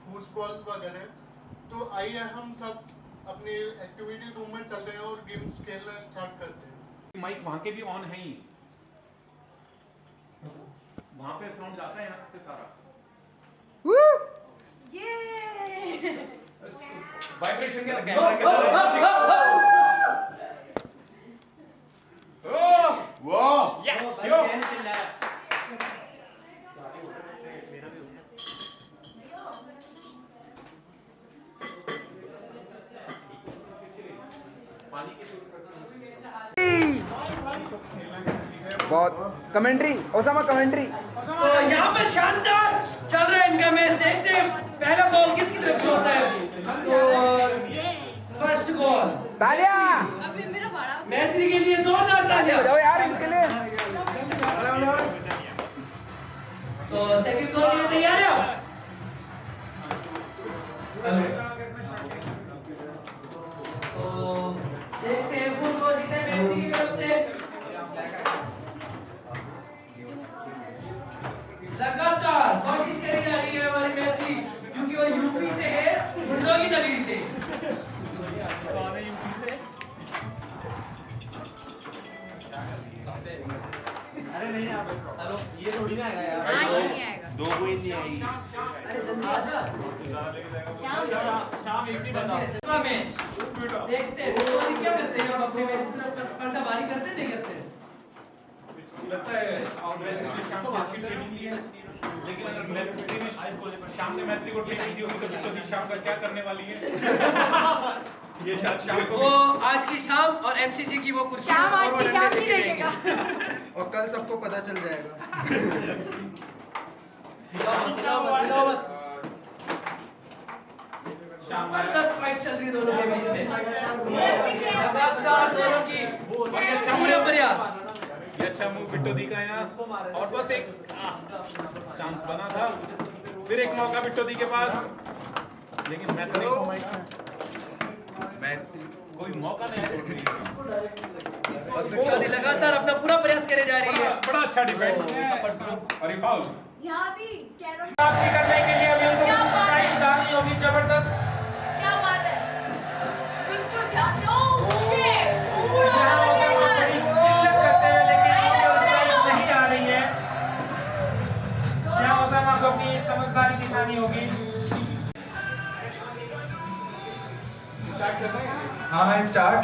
Foosball वगैरह। तो आइए हम सब अपने एक्टिविटी रूम में चलते हैं और गेम्स खेलना स्टार्ट करते हैं। माइक वहाँ के भी ऑन है ही, वहाँ पे साउंड जाता है यहाँ से सारा। ये वाइब्रेशन क्या बहुत कमेंट्री, ओसामा कमेंट्री। तो यहाँ पर शानदार चल रहा है इनका मैच। देखते हैं पहला बॉल किसकी तरफ से होता है। तो फर्स्ट बॉल तालियां मैत्री के लिए, जोरदार तालियां बजाओ यार इसके लिए। तो सेकंड बॉल के लिए तैयार है आप? तो देखते हैं फुल पोजीशन मैत्री की तरफ से। लगातार कोशिश करी जा रही है हमारी मैत्री, क्योंकि वो यूपी से है, गुंडों की नगरी से। अरे नहीं हेलो, ये थोड़ी ना आएगा यार। हाँ ये नहीं आएगा, दो कोई नहीं आएगी। अरे जल्दी आ जा। शाम एक ही बता मैच देखते हैं वो क्या करते हैं। अपने मैच पर्दा बारी करते नहीं करते लगता है आउटवेल में शाम को अच्छी ट्रेनिंग ली है, लेकिन अगर मैत्री में शाम ने मैत्री को ट्रेनिंग दी होगी तो बिट्टो शाम का क्या करने वाली है। ये शाम को वो आज की शाम और एमसीसी की वो कुर्सी शाम आज की शाम ही रहेगा। और कल सबको पता चल जाएगा। जबरदस्त फाइट चल रही है दोनों के बीच में। लगातार दोनों की पूरे प्रयास। ये अच्छा मूव बिट्टो दी का यहाँ, और बस एक चांस बना था, फिर एक मौका बिट्टो दी के पास, लेकिन कोई मौका नहीं। और बिट्टो दी लगातार अपना पूरा प्रयास करे जा रही है। बड़ा अच्छा डिफेंड और ये फाउल। यहाँ भी कैरम वापसी करने के लिए अभी उनको स्ट्राइक्स डालनी होगी जबरदस्त। क्या बात है, बिल्कुल ध्यान दो। पूरा नहीं आ रही है, यहाँ ओसामा को अपनी समझदारी दिखानी होगी। हाँ हाँ स्टार्ट।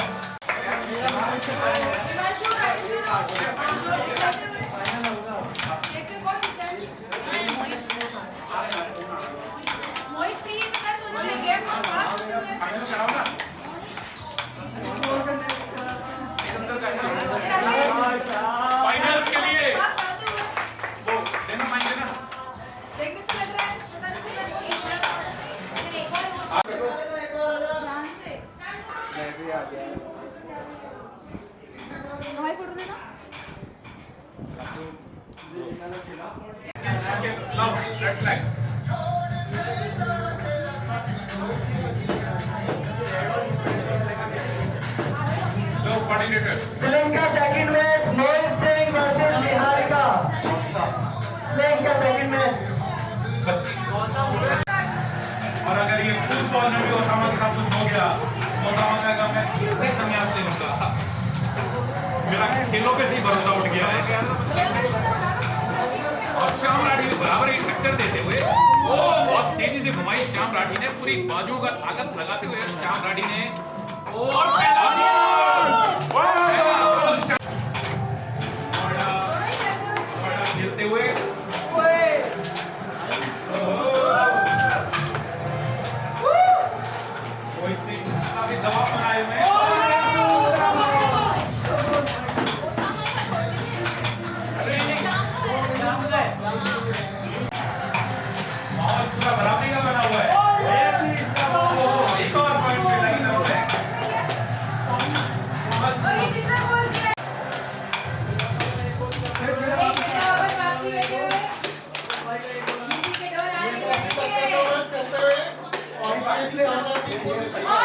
फाइनल्स के लिए वो देना माइक देना। फोटो देना। Red flag. Coordinator Sri Lanka second match Mohit Singh versus Niharika. Sri Lanka second match. और अगर ये फुटबॉल में भी ओसामा के साथ कुछ हो गया तो ओसामा कहेगा मैं से संन्यास ले लूंगा। मेरा खेलों पे से ही भरोसा उठ गया है। और श्याम राठी को बराबर ही टक्कर देते हुए ओ बहुत तेजी से घुमाई श्याम राठी ने, पूरी बाजुओं का ताकत लगाते हुए श्याम राठी ने और पहला गोल बड़ा खेलते हुए कोई सी काफी दबाव बनाए हुए हैं। माहौल पूरा बराबरी का बना हुआ है। एक और पॉइंट से लगी तरफ से बस चलते हुए और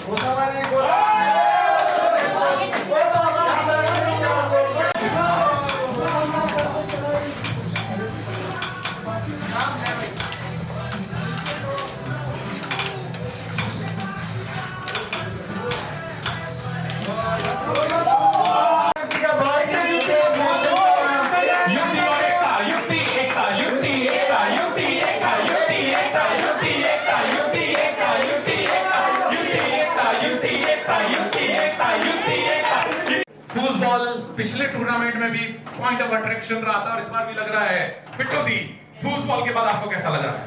ओसामा ने गोल युक्ति और एकता, युक्ति एकता, युक्ति एकता, युक्ति एकता, युक्ति एकता, युक्ति एकता, युक्ति एकता, युक्ति एकता, युक्ति एकता, युक्ति एकता, युक्ति एकता, युक्ति एकता। फुटबॉल पिछले टूर्नामेंट में भी पॉइंट ऑफ अट्रैक्शन रहा था और इस बार भी लग रहा है। पिट्टू दी, फुटबॉल के बाद आपको कैसा लग रहा है?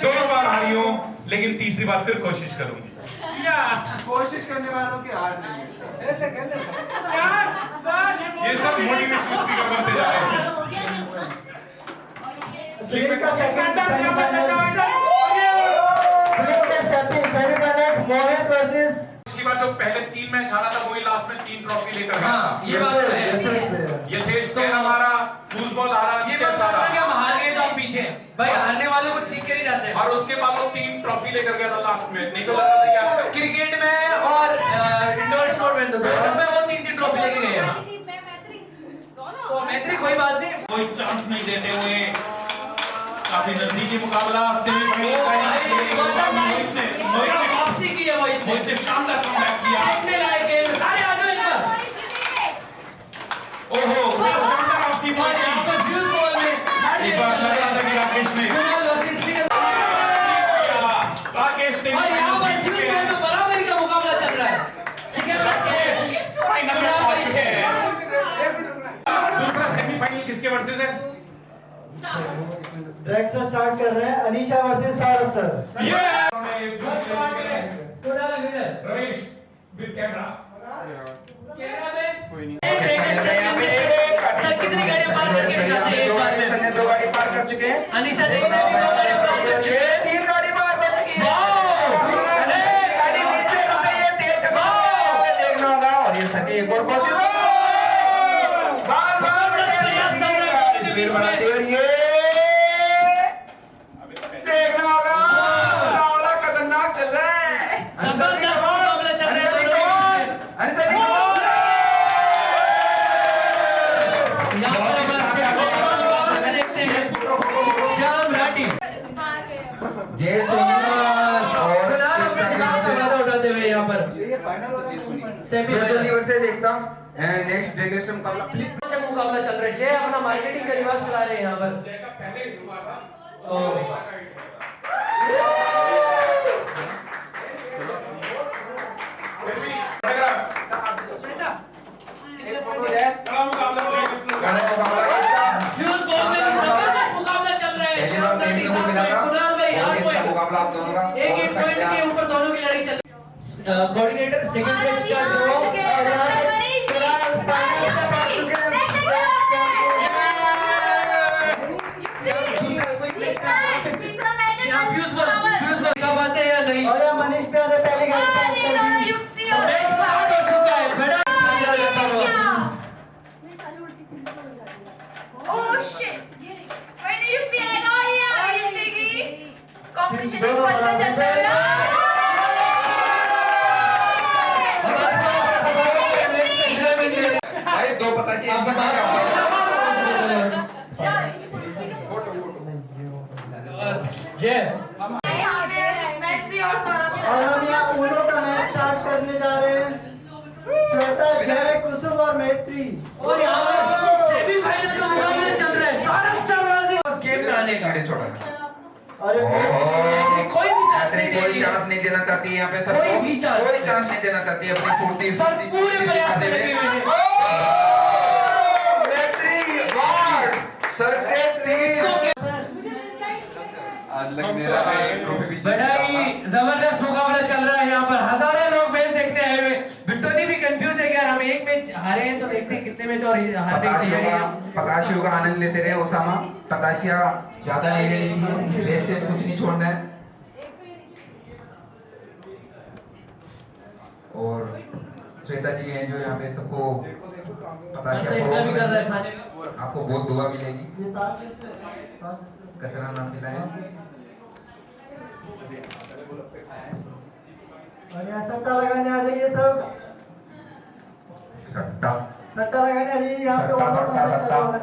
दोनों बार हारी हूं, लेकिन तीसरी बार फिर कोशिश करूंगी। कोशिश करने वालों की हार नहीं है। ये सब मोटिवेशनल स्पीकर बनते जा रहे हैं। श्रीलंका सेमीफाइनल मोहित वर्सेस पिछली बार जो पहले 3 मैच हारा था वही लास्ट में 3 ट्रॉफी लेकर गया था। ये बात तो है। यथेश पेन हमारा, फुटबॉल हारा, ये चेस बात हारा कि हम हार गए तो हम पीछे हैं। भाई हारने वालों को सीख के नहीं जाते हैं। और उसके बाद वो 3 ट्रॉफी लेकर गया था लास्ट में। नहीं तो लग रहा था कि आज का क्रिकेट में और इंडोर स्पोर्ट में दोनों में वो 3 ट्रॉफी लेके गए हैं। तो मैत्री कोई बात नहीं। कोई चांस नहीं देते हुए काफी नजदीकी मुकाबला सेमीफाइनल का वापसी की है मोहित मोहित ने शानदार कमबैक किया। देखने लायक गेम सारे आ जाओ इधर। ओहो क्या शानदार वापसी और यहाँ पर फ्यूज बॉल में एक बार लग रहा था कि राकेश ने कुणाल वर्सेस सिंह। राकेश से और यहाँ पर फ्यूज बॉल में बराबरी का मुकाबला चल रहा है। सिकंदर राकेश फाइनल में पहुंच चुके हैं। दूसरा सेमीफाइनल किसके वर्सेस है? ड्रैक्सटर स्टार्ट कर रहे हैं। Anisha versus Saurabh sir. ये Kunal winner. Ramesh with camera. Camera में सर कितनी गाड़ियां पार करके निकालते हैं एक बार में? ने 2 गाड़ी पार कर चुके हैं। अनीशा देवी ने भी 2 गाड़ियां पार कर चुकी है। 3 गाड़ी पार कर चुकी है। वाओ! गाड़ी बीच में रुक गई है, तेज चक्कर देखना होगा और ये सके एक और कोशिश। बार-बार स्पीड बढ़ाते हुए ये देखना होगा। मुकाबला खतरनाक चल रहा है। जबरदस्त मुकाबला चल रहा है दोनों के बीच में। अनिशा जी यहाँ पर हमारे देखते हैं श्याम राठी जय सोनीलाल और कुणाल अपने दिमाग से ज्यादा उठाते हुए यहाँ पर ये फाइनल से Jay Soni semifinal versus Ekta and next biggest मुकाबला प्लीज अच्छा मुकाबला चल रहा है। जय अपना मार्केटिंग का रिवाज चला रहे हैं यहाँ पर। जय का पहले ही हुआ था। फिर भी एक फोटो है बड़ा मुकाबला गाना मुकाबला एकता फ्यूज बॉल में जबरदस्त मुकाबला चल रहा है। श्याम राठी 7 पॉइंट, कुणाल भाई 8 अच्छा पॉइंट। मुकाबला आप दोनों का एक पॉइंट के ऊपर दोनों की लड़ाई चल रही है। कोऑर्डिनेटर सेकंड मैच स्टार्ट करो। यहाँ फ्यूज बॉल का बात है या नहीं? और मनीष प्यारे पहले गाड़ी पार कर दी। मैच स्टार्ट हो चुका है। बड़ा Oh shit! कोई नहीं युक्ति आएगा और ये आ गई कॉम्पिटिशन में पल में चलते हुए भाई दो पताशे एक साथ क्या होगा जय यहाँ पे मैत्री और सौरभ और हम यहाँ उनो का मैच स्टार्ट करने जा रहे हैं। श्वेता, जय, कुसुम और मैत्री। और यहाँ पर सेमीफाइनल का मुकाबला चल रहा है। सौरभ सरवाजी उस गेम में आने का। गाड़ी छोड़ा अरे कोई भी चांस नहीं दे कोई रही है। चांस नहीं देना चाहती है यहाँ पे सर कोई भी चांस कोई चांस नहीं देना चाहती है अपनी फुर्ती सर पूरे प्रयास में लगे हुए हैं। बैटरी वार्ड सर के इसको आज लग मेरा ट्रॉफी भी बड़ा ही जबरदस्त मुकाबला चल रहा है यहाँ पर। हजारों लोग मैच देखने आए हुए। बिट्टोनी भी कंफ्यूज है कि यार हम एक मैच हारे हैं तो देखते हैं कितने मैच और हारने की तैयारी है। पताशियों का आनंद लेते रहे ओसामा। पताशिया ज्यादा नहीं लेनी चाहिए, वेस्टेज कुछ नहीं छोड़ना है। और श्वेता जी हैं जो यहाँ पे सबको पताशिया इनका भी कर रहा है खाने का। आपको बहुत दुआ मिलेगी। ये ताज कचरा ना खिलाएं। और यहाँ सट्टा लगाने आ जाइए सब। सट्टा सट्टा लगाने आ जाइए यहाँ पे। सट्टा, और सट्टा, मैच चल सट्टा। रहा है।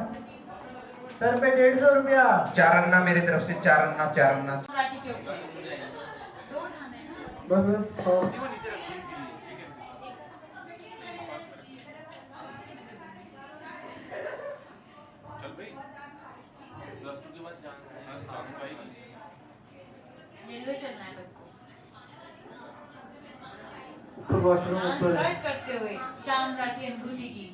सर पे 150 रुपया। 4 अन्ना मेरी तरफ से 4 अन्ना 4 अन्ना। मराठी के ऊपर दो उठाने हैं ना। बस बस और रेलवे चलना है सबको ऊपर वॉशरूम डांस ऊपर। स्टार्ट करते हुए शाम राठी अनुभूति की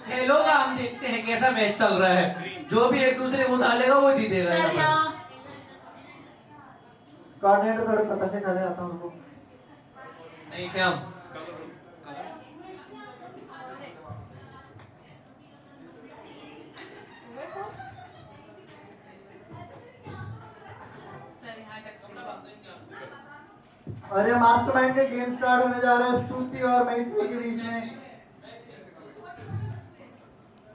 खेलों का हम देखते हैं कैसा मैच चल रहा है। जो भी एक दूसरे को उठा लेगा वो जीतेगा। सर यहाँ पर। यहाँ कोऑर्डिनेटर थोड़े पता से खाने आता हूँ उनको। नहीं श्याम सर यहाँ तक अरे मास्टरमाइंड के गेम स्टार्ट होने जा रहे हैं स्तुति और मैत्री के बीच में।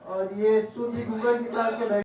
और ये स्तुति गूगल की क्लास के बैठ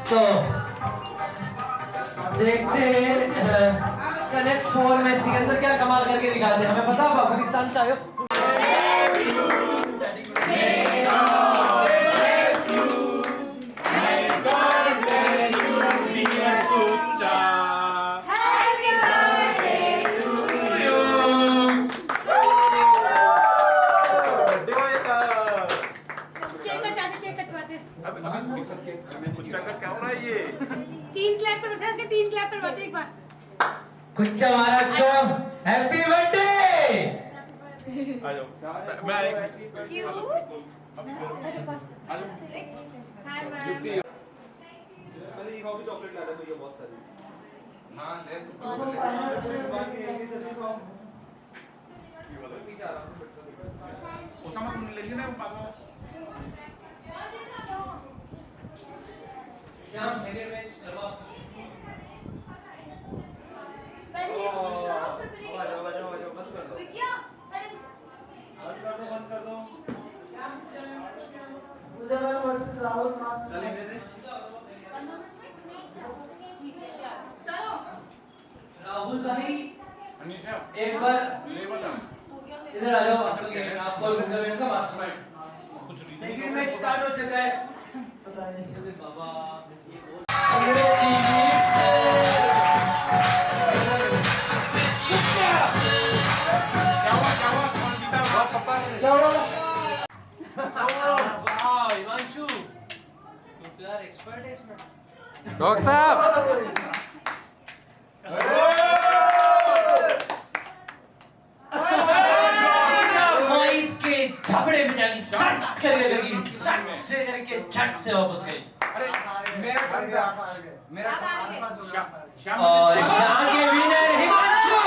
तो देखते हैं कनेक्ट 4 में सिकंदर क्या कमाल करके दिखाते हैं। हमें पता है पाकिस्तान से आए हो। तीन क्लैप करवाते एक बार। कुछ महाराज को हैप्पी बर्थडे। आ जाओ मैं एक चॉकलेट ला दे भैया बहुत सारी। हां ले ओसामा तुमने ले लिया ना पापा श्याम सेकंड मैच करवा पहले ये पुश करो फिर आ जाओ बंद कर दो क्या पहले इसको बंद कर दो उदयवर वर्सेस राहुल मास चलेंगे से ठीक है क्या चलो राहुल भाई अनीशा एक बार ले बता इधर आ जाओ आपको टूर्नामेंट का मास्टरमाइंड कुछ रीजन सेकंड मैच स्टार्ट हो चुका है पता नहीं अरे बाबा ये बहुत क्या हुआ कौन जीता पापा चलो वाह हिमांशु तुम तो यार एक्सपर्ट है इसमें डॉक्टर साहब मोहित के धबड़े में जानी सट करके लगी सट से करके झट से वापस गई श्याम और यहाँ के विनर हिमांशु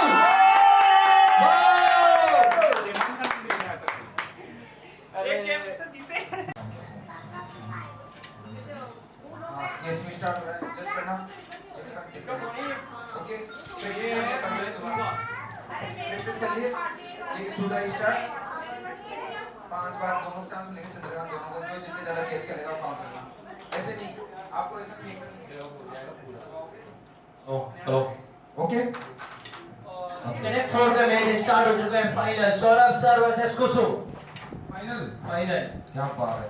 गेम्स में स्टार्ट हो रहा है जस्ट करना ओके फिर ये प्रैक्टिस कर लिए ये सूदा स्टार्ट 5 बार दोनों चांस मिलेंगे चंद्रकांत दोनों को जो जितने ज्यादा कैच करेगा वो काउंट करेगा ऐसे नहीं आपको ऐसे फेंक okay connect for the match start हो चुका है फाइनल सौरभ सर वर्सेस कुसुम फाइनल फाइनल क्या बात है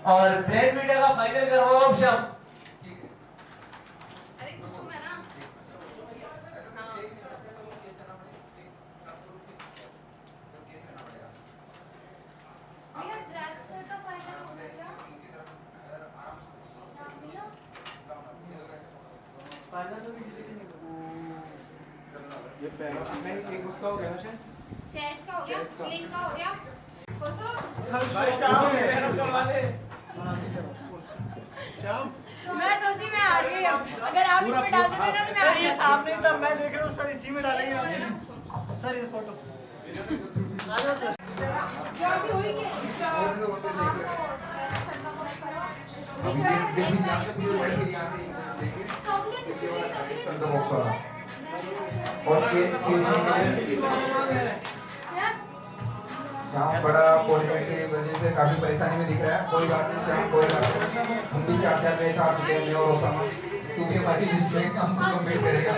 और ग्रैंड मीडिया का फाइनल करवाओ अब शाम ठीक है अरे कुसुम है ना भैया ट्रांसफर का फाइनल हो गया भैया फाइनल से भी किसी की नहीं ये पहला नहीं एक उसका हो गया ना शायद चेस का हो गया स्लिंग का हो गया कुसुम भाई शाम मेहनत करवा ले श्याम मैं सोची मैं हार गई अब अगर आप इसमें डाल देते ना तो मैं सर ये सामने ही था मैं देख रहा हूँ सर इसी में डालेंगे सर ये फोटो आ जाओ सर क्या सी हुई क्या और लोग उनसे देख रहे हैं अभी देखिए यहाँ से पूरी वर्ड फिर यहाँ से देखिए फ्रॉम द बॉक्स वाला और के श्याम बड़ा कोऑर्डिनेट की वजह से काफी परेशानी में दिख रहा है कोई बात नहीं श्याम कोई बात नहीं हम भी 4 मैच हार चुके हैं मैं और ओसामा तू भी हमारी लिस्ट में हम कंप्लीट करेगा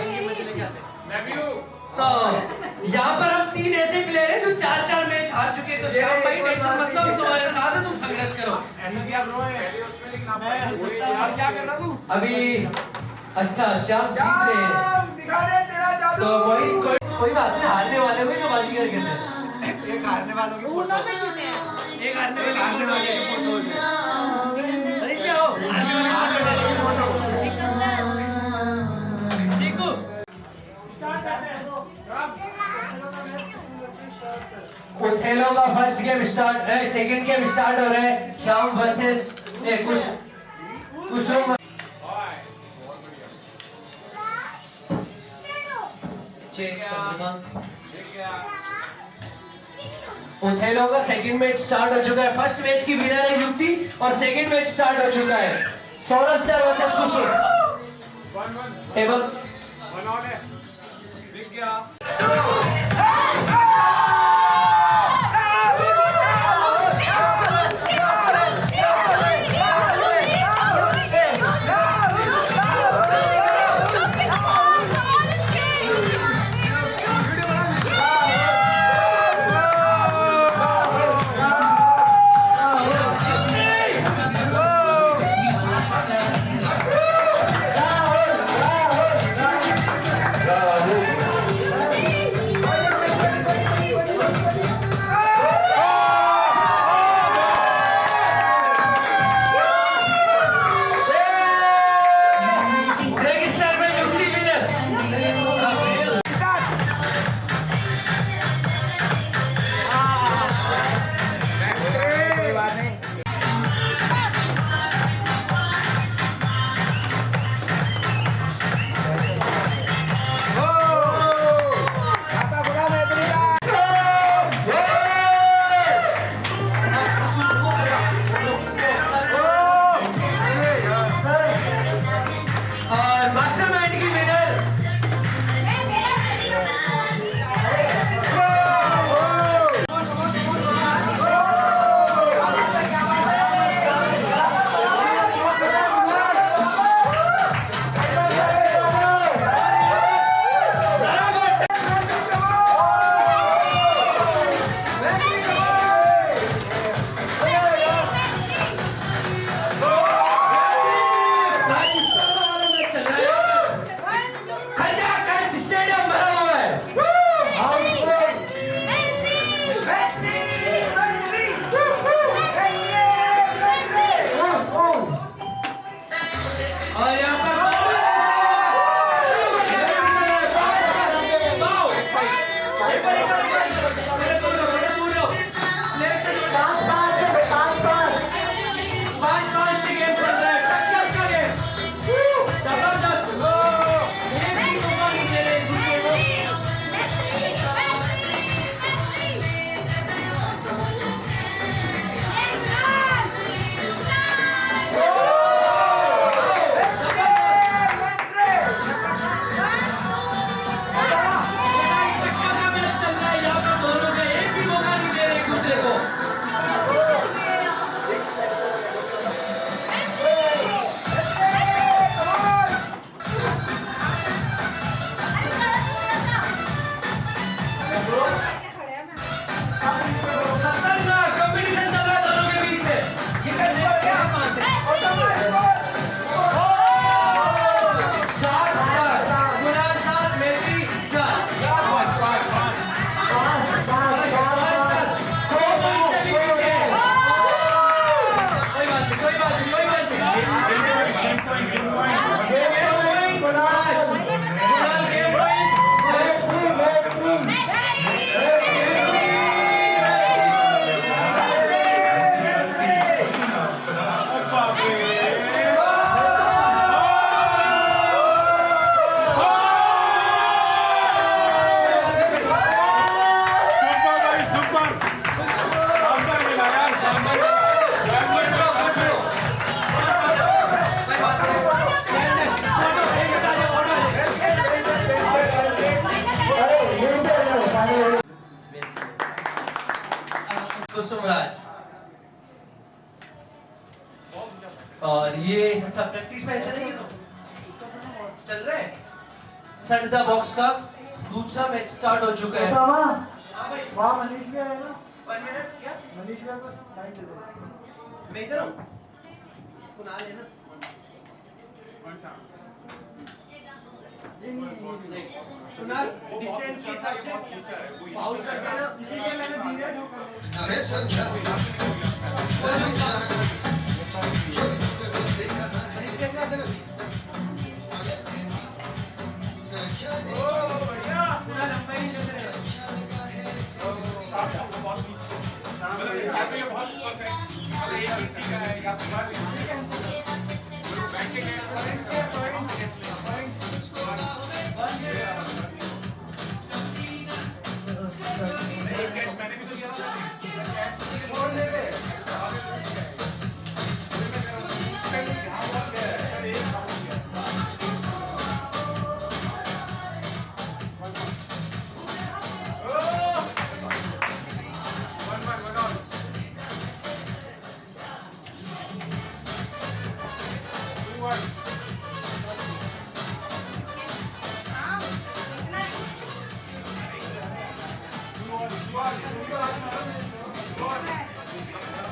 मैं भी हूं तो यहाँ पर हम 3 ऐसे प्लेयर हैं जो 4 मैच हार चुके हैं तो श्याम भाई टेंशन मत लो तुम्हारे साथ है तुम संघर्ष करो ऐसा क्या ब्रो है पहले उसमें लिखना मैं यार क्या कर रहा तू अभी अच्छा श्याम जीत रहे हैं दिखा दे तेरा जादू तो वही कोई बात नहीं हारने वाले को जो बाजीगर कहते हैं एक हारने वालों की फोटो एक हारने वाले की फोटो अरे क्या हो हारने वाले की फोटो चीकू ओथेलो का फर्स्ट गेम स्टार्ट है सेकंड गेम स्टार्ट हो रहा है श्याम वर्सेस कुसुम ओथेलो का सेकंड मैच स्टार्ट हो चुका है फर्स्ट मैच की विनर है युक्ति और सेकंड मैच स्टार्ट हो चुका है सौरभ सर वर्सेस कुसुम टेबल वन आउट है दिख गया कुसुम राज। और ये अच्छा प्रैक्टिस मैच है नहीं चल रहा है। सेट द बॉक्स का दूसरा मैच स्टार्ट हो चुका है। वहाँ मनीष भी आया ना? 1 मिनट क्या? मनीष भी को बाइक दे दो। मैं इधर हूँ। कुणाल है ना? कुणाल डिस्टेंस के हिसाब से फाउल कर देना। इसीलिए मैंने दिया था। अरे समझा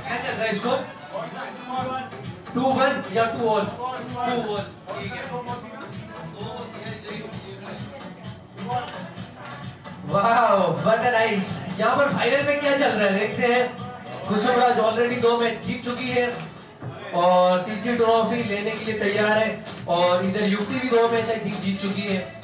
क्या चल रहा है इसको? 2-1 या 2-all? 2-all ठीक है। Wow what a nice. यहाँ पर फाइनल में क्या चल रहा है देखते हैं। कुसुम राज ऑलरेडी 2 मैच जीत चुकी है और तीसरी ट्रॉफी लेने के लिए तैयार है। और इधर युक्ति भी 2 मैच आई थिंक जीत चुकी है।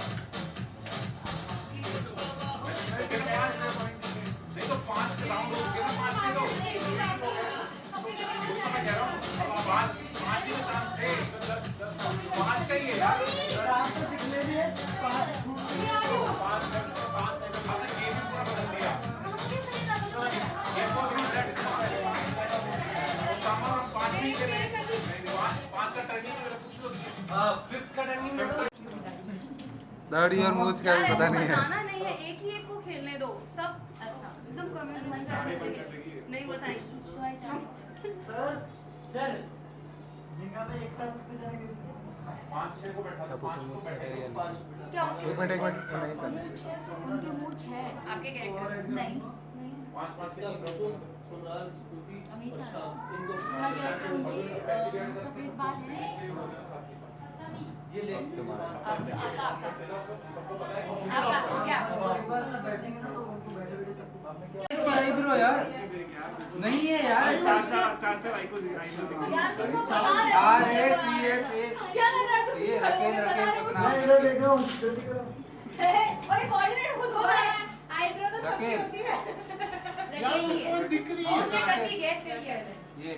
दाढ़ी और मूछ का भी पता नहीं है। बताना नहीं है, एक ही एक को खेलने दो सब। अच्छा एकदम कमेंट नहीं बताएं तुम्हारी चांस। सर जिंगा में एक साथ कितने जने खेल सकते हैं? 5-6 को बैठा था। 5 को बैठे क्या एक मिनट नहीं करना। उनके मूछ है आपके कैरेक्टर नहीं 5-5 के सफेद बाल है। ये ले बैठेंगे ना तो उनको बैठे बैठे सबको आईब्रो यार नहीं है यार। क्या लग रहा है तुम? ये रकेल मैं इधर देख रहा हूँ, जल्दी करो। और कोऑर्डिनेट खुद हो रहा है। आईब्रो तो सबकी रकेल। होती है। यार उसको दिख रही है। उसने कटी गैस कर दिया है। ये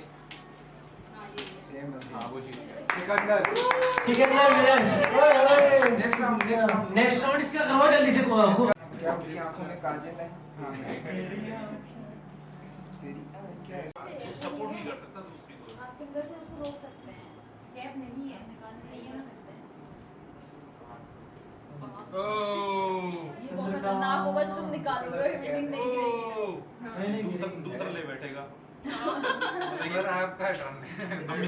हाँ वो जीत गया। Sikandar Sikandar villain. Next round. Next round इसका करवा जल्दी से को। क्या उसकी आंखों में काजल है? सपोर्ट नहीं कर सकता दूसरी को। आप फिंगर से उसको रोक सकते हैं। गैप नहीं है, निकालने नहीं आ सकते हैं। ये बहुत खतरनाक होगा जो तुम निकालोगे, विनिंग नहीं गिरेगी। दूसरा ले बैठेगा। यार आपका टर्न अब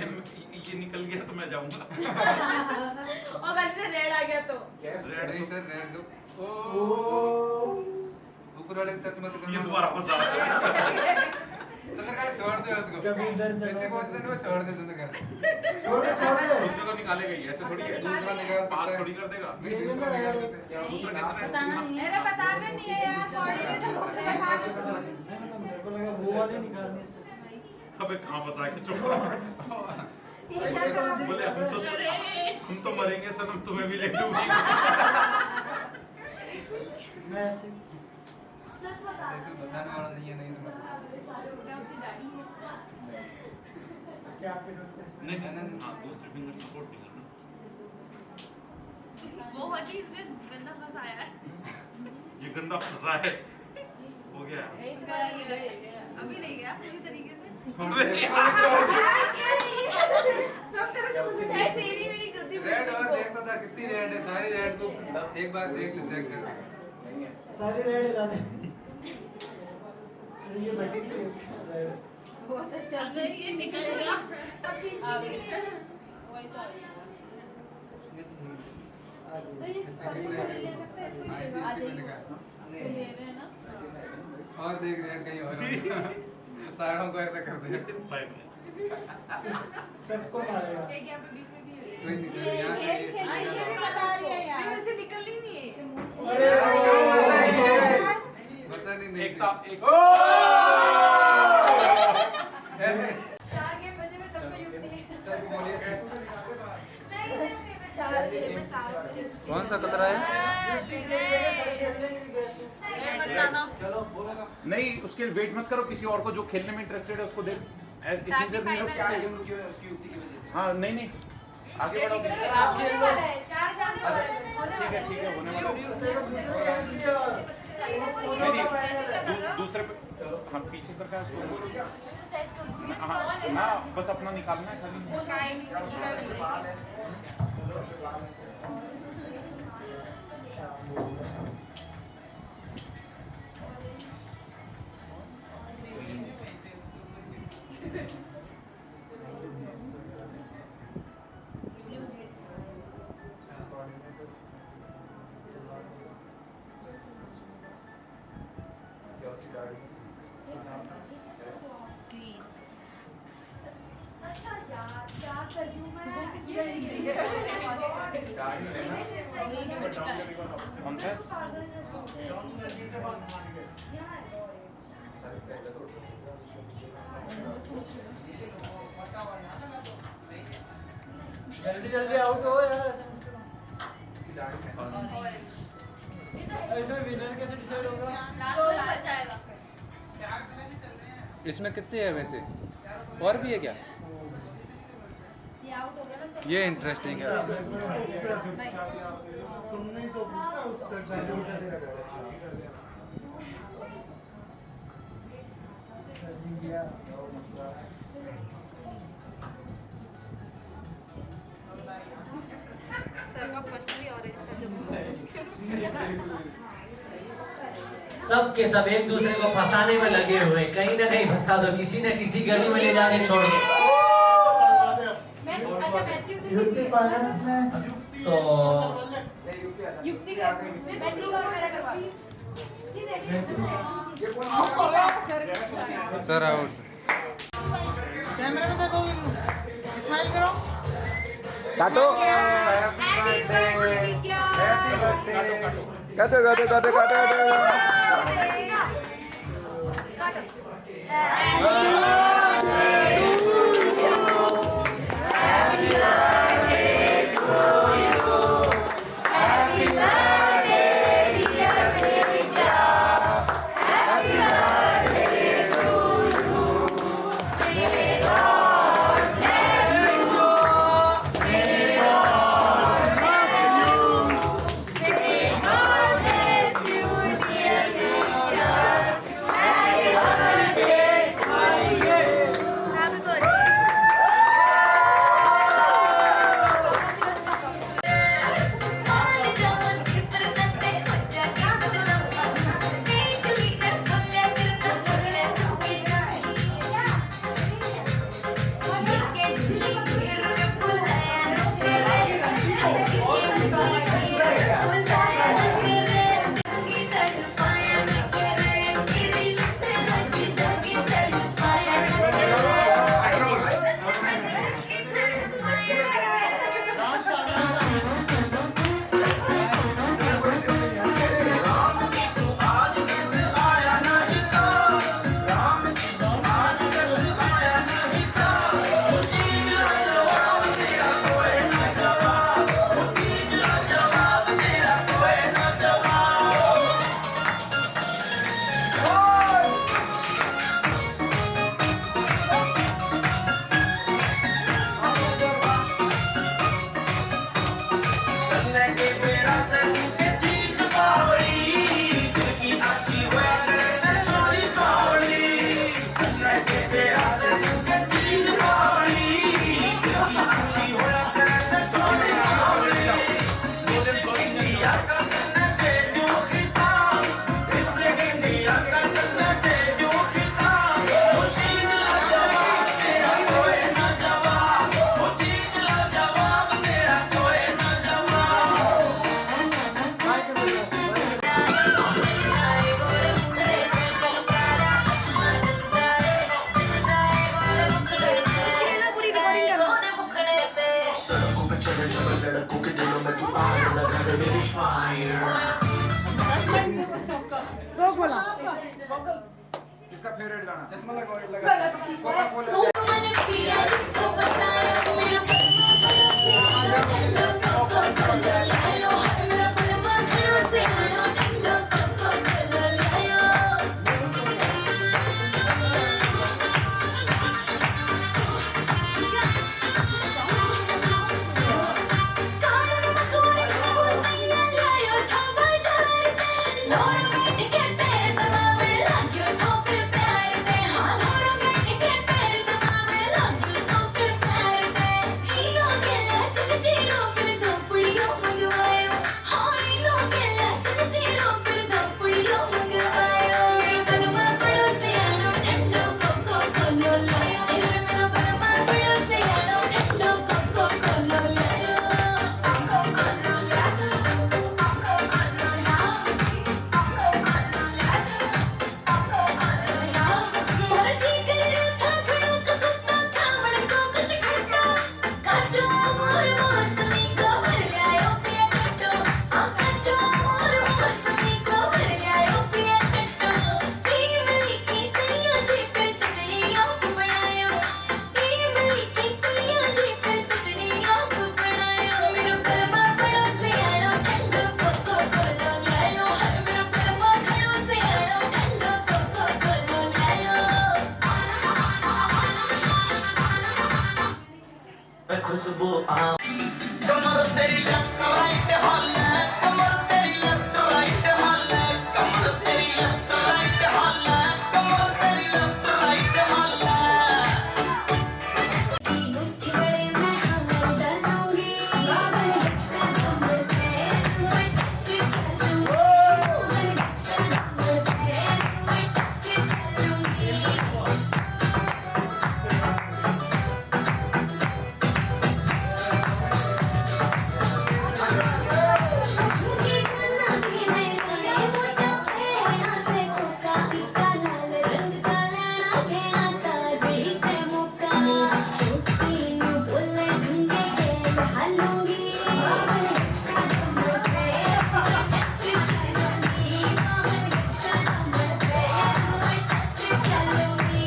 ये निकल गया तो मैं जाऊंगा। और अगर से रेड आ गया तो रेड नहीं सर रेड दो। ऊपर वाले टच मत करना। ये दोबारा फंसा है। चंद्रकांत छोड़ दे उसको। कभी इधर चला ऐसे पोजीशन में छोड़ दे चंद्रकांत। छोड़ दे। दूसरा तो निकालेगा ही, ऐसे थोड़ी है। दूसरा निकाल सकता पास है। थोड़ी कर देगा। नहीं दूसरा निकाल सकते हैं। दूसरा कैसे बताना नहीं है। बताना नहीं है यार, सॉरी नहीं तो बता दो। मेरे को लगा वो वाले निकालने। अबे कहाँ फंसा के चुप। बोले हम तो मरेंगे सनम, तुम्हें भी ले डूबेंगे। मैं ऐसे सच बता। ऐसे बताने वाला नहीं है नहीं तो सारे उल्टा उसकी दाढ़ी है। क्या आपके डोर पे नहीं मैंने हाँ दूसरे फिंगर सपोर्ट नहीं करना। वो वाली इसने गंदा फंसाया है। ये गंदा फंसा है। हो गया। अभी नहीं गया पूरी तरीके से। तेरी मेरी गलती। रेड और देखता था कितनी रेड है। सारी रेड तो एक बार देख ले चेक कर। सारी रेड डाले। बहुत अच्छा ये निकलेगा अभी तो ये ले सकते हैं और देख रहे हैं कहीं और सारों को ऐसा करते हैं सबको मारेगा। एक यहाँ पे बीच में भी है कोई नहीं चल यहाँ से खेल खेल भी बता रही है यार वैसे निकलनी नहीं है पता नहीं एक ऐसे चार गेम बचे में सबको युक्ति सर बोलिए चार गेम में चार कौन सा कतरा है मत लाना चलो बोलो ना। नहीं उसके वेट मत करो, किसी और को जो खेलने में इंटरेस्टेड है उसको दे। इतनी देर नहीं रोक चार सकते। गेम की उसकी युक्ति की वजह से हाँ नहीं आगे बढ़ो। आप खेल लो चार जाने वाले ठीक है होने वाला है। तेरे को दूसरे गेम की और नहीं, दूसरे पे हम पीछे सरकार उसको हाँ बस अपना निकालना है खाली। अच्छा यार क्या करूं मैं कौन सा जल्दी जल्दी आउट हो यार ऐसे विनर कैसे डिसाइड होगा? लास्ट में बचाएगा इसमें कितने है वैसे और भी है क्या ये आउट हो गया ना ये इंटरेस्टिंग है अच्छे से तुमने तो पूछा उससे सर का फर्स्ट भी और इसका जब सब के सब एक दूसरे को फंसाने में लगे हुए, कहीं ना कहीं फंसा दो, किसी न किसी गली में ले जाके छोड़ दो। यूपी फाइनेंस में तो युक्ति का बैटरी और मेरा करवा सर आउट कैमरे में देखो स्माइल करो काटो काटो काटो काटो इसका फेवरेट गाना चश्मा लगा कोका कोला खुशबू कमर तेरी लेफ्ट राइट हॉल कमर तेरी लेफ्ट राइट हॉल कमर तेरी लेफ्ट राइट हॉल कमर तेरी लेफ्ट राइट हॉल की गुत्थी गले में हार डालूंगी बाबन बचका कमर पे मैं टच चलूंगी बाबन बचका कमर पे मैं टच चलूंगी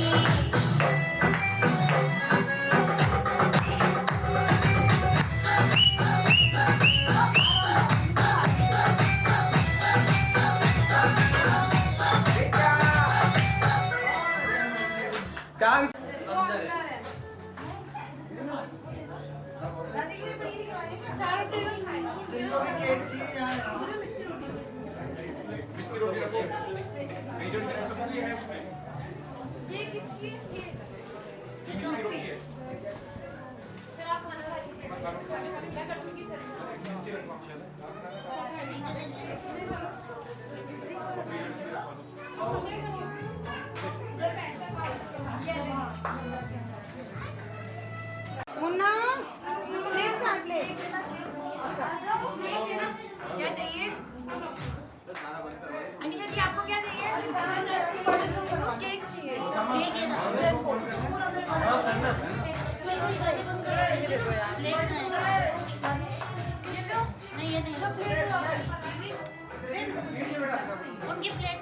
मिस्सी रोटी रखो मेजर रोटी है उसमें ये किसकी है? ये मिस्सी रोटी है फिर आप खाना खा लीजिए मैं कर दूंगी सर मिस्सी रखो मुन्ना प्लेट्स ना प्लेट्स क्या चाहिए? अनिशा जी आपको क्या चाहिए? केक चाहिए। नहीं ये नहीं उनकी प्लेट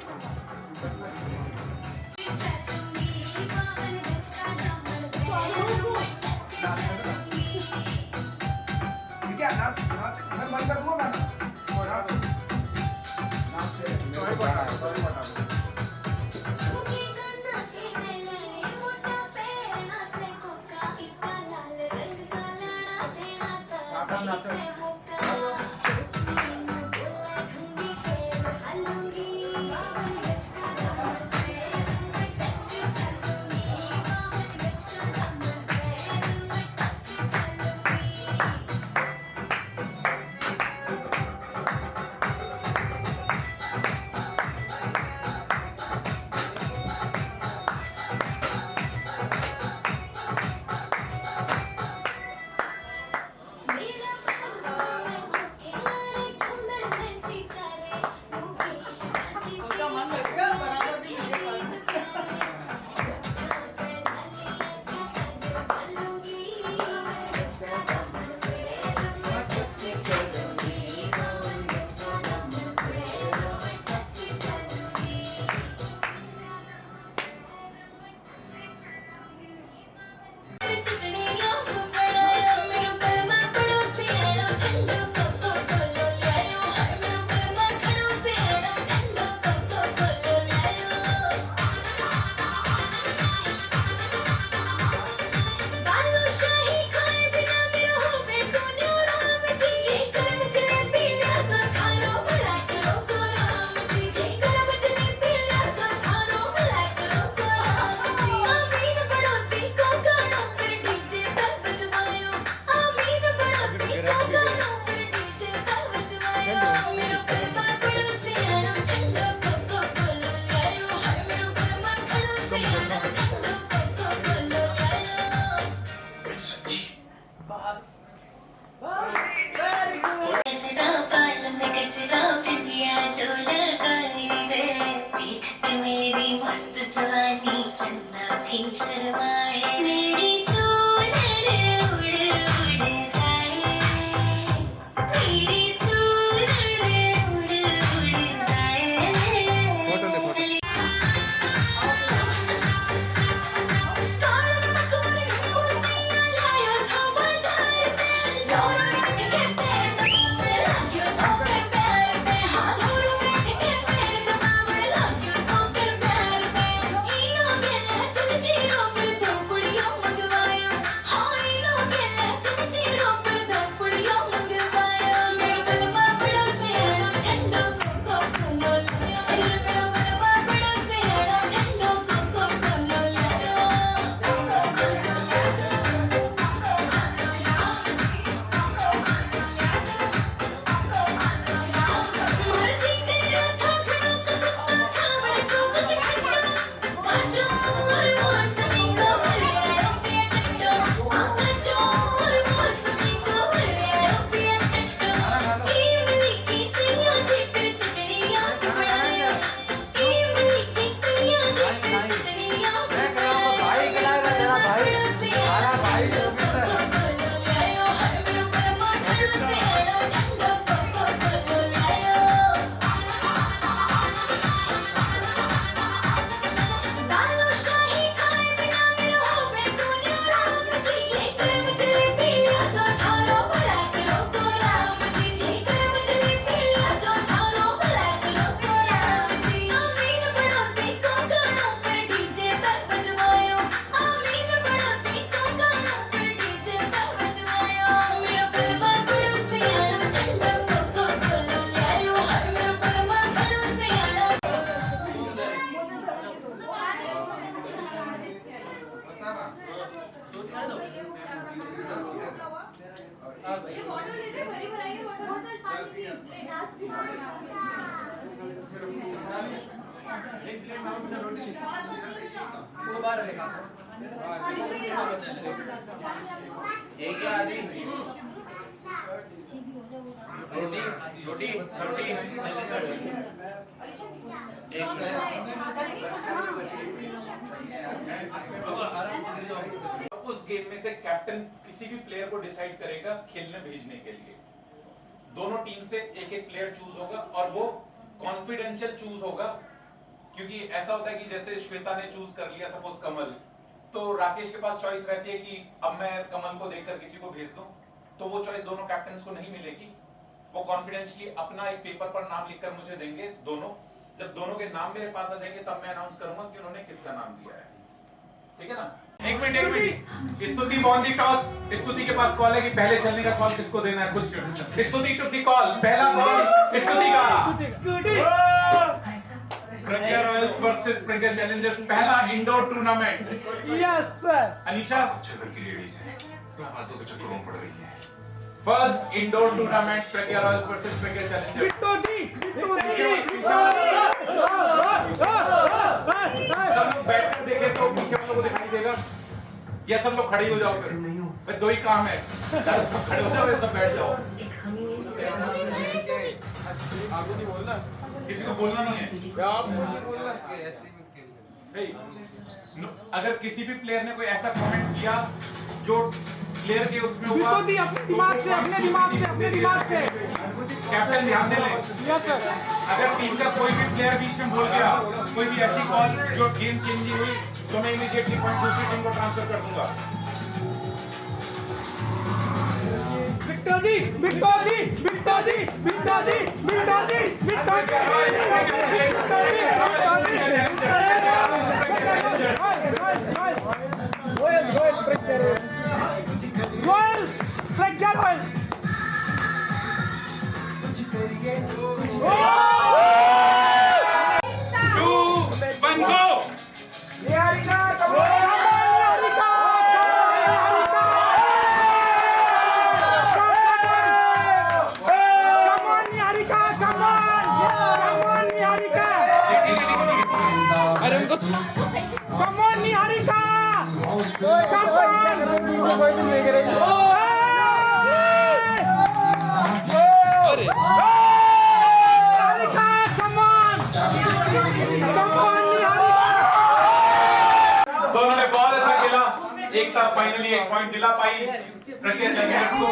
क्या नाच नाच मैं मन कर दूंगा गाना और नाच सॉरी बता भी शर्माए मेरी चूनर उड़ उड़ जाए मेरी चूनर उड़ उड़ जाए चली कौन मकोन उसिया लायो था बाजार पे लोर बैठ के पैर दबाने लग्यो था फिर पैर पे हाँ लोर बैठ के पैर दबाने लग्यो था फिर पैर पे इनो गेला चल जीरो फिर धोपुड़ियों मंगवाया हाँ इनो गेला चल जीरो फिर धोपुड़ियों मंगवाया मेरा बलवा बड़ो से आड़ो ठंडो कोको कोलो लायो मेरा बलवा बड़ो से आड़ो ठंडो कोको कोलो लायो मर्जी करो था घरों का सुत्ता था बड़े को कुछ खट्टा काचो और मौसमी को भर लिया रुपया टट्टो काचो और मौसमी को भर लिया रुपया टट्टो इमली की सैया जी फिर चटनियाँ बनाया इमली की सैया जी फिर चटनियाँ बनाया बड़ों से आड़ा ठंडो कोको लायो हर मेरा बलवा बड़ों से आड़ा ठंडो कोको लायो दालो शाही खाए बिना मेरा होवे तूने राम जी जेकर मछली पिया तो थारो भला करो तो राम जी जेकर मछली पिया तो थारो भला करो तो राम जी आमीन बढ़ोती को गाना फिर डीजे पर बजवायो आमीन बढ़ोती को गाना फिर डीजे पर बजवायो मेरा बलवा बड़ो से आड़ो ठंडो कोको कोलो लायो हर मेरा बलवा बड़ो से आड़ो ये बॉटल ले दे भरी भराई वाटर बॉटल पानी ले ग्लास भी वो बाहर लेगा एक या आधी रोटी रोटी रोटी उस गेम में से कैप्टन किसी भी प्लेयर को डिसाइड करेगा खेलने भेजने के लिए। दोनों टीम से एक एक प्लेयर चूज होगा और वो कॉन्फिडेंशियल चूज होगा, क्योंकि ऐसा होता है कि जैसे श्वेता ने चूज कर लिया सपोज कमल, तो राकेश के पास चॉइस रहती है कि अब मैं कमल को देखकर किसी को भेज दूं, तो वो चॉइस दोनों कैप्टन्स को नहीं मिलेगी। वो कॉन्फिडेंशियली अपना एक पेपर पर नाम लिखकर मुझे देंगे दोनों। जब दोनों के नाम मेरे पास आ जाएंगे तब मैं अनाउंस करूंगा कि उन्होंने किसका नाम दिया है। ठीक है ना? एक मिनट स्तुति वॉन द टॉस। स्तुति के पास कॉल है कि पहले चलने का कॉल किसको देना है, खुद स्तुति टुक द कॉल। पहला कॉल स्तुति का। प्रज्ञा रॉयल्स वर्सेस प्रज्ञा चैलेंजर्स, पहला indoor tournament. Yes sir. Anisha घर की लेडीज है तो हाथों के चक्करों में पड़ रही है। फर्स्ट इंडोर टूर्नामेंट प्रज्ञा रॉयल्स वर्सेस प्रज्ञा चैलेंजर्स। सब लोग बैठकर देखे तो पीछे वालों को दिखाई देगा, या सब लोग खड़े हो जाओ। फिर दो ही काम है, सब खड़े हो जाओ या सब बैठ जाओ। आपको नहीं बोलना, किसी को बोलना नहीं है। अगर किसी भी प्लेयर ने कोई ऐसा कमेंट किया जो प्लेयर के उसमें हुआ, अपने दिमाग से कैप्टन ध्यान दे ले। Yes sir. अगर टीम का कोई भी प्लेयर बीच में बोल गया, कोई भी ऐसी कॉल जो गेम चेंजिंग हुई, तो मैं इमीडिएटली पॉइंट दूसरी टीम को ट्रांसफर कर दूंगा। दोनों ने एकता फाइनली एक पॉइंट दिला पाई प्रज्ञा चैलेंजर्स को।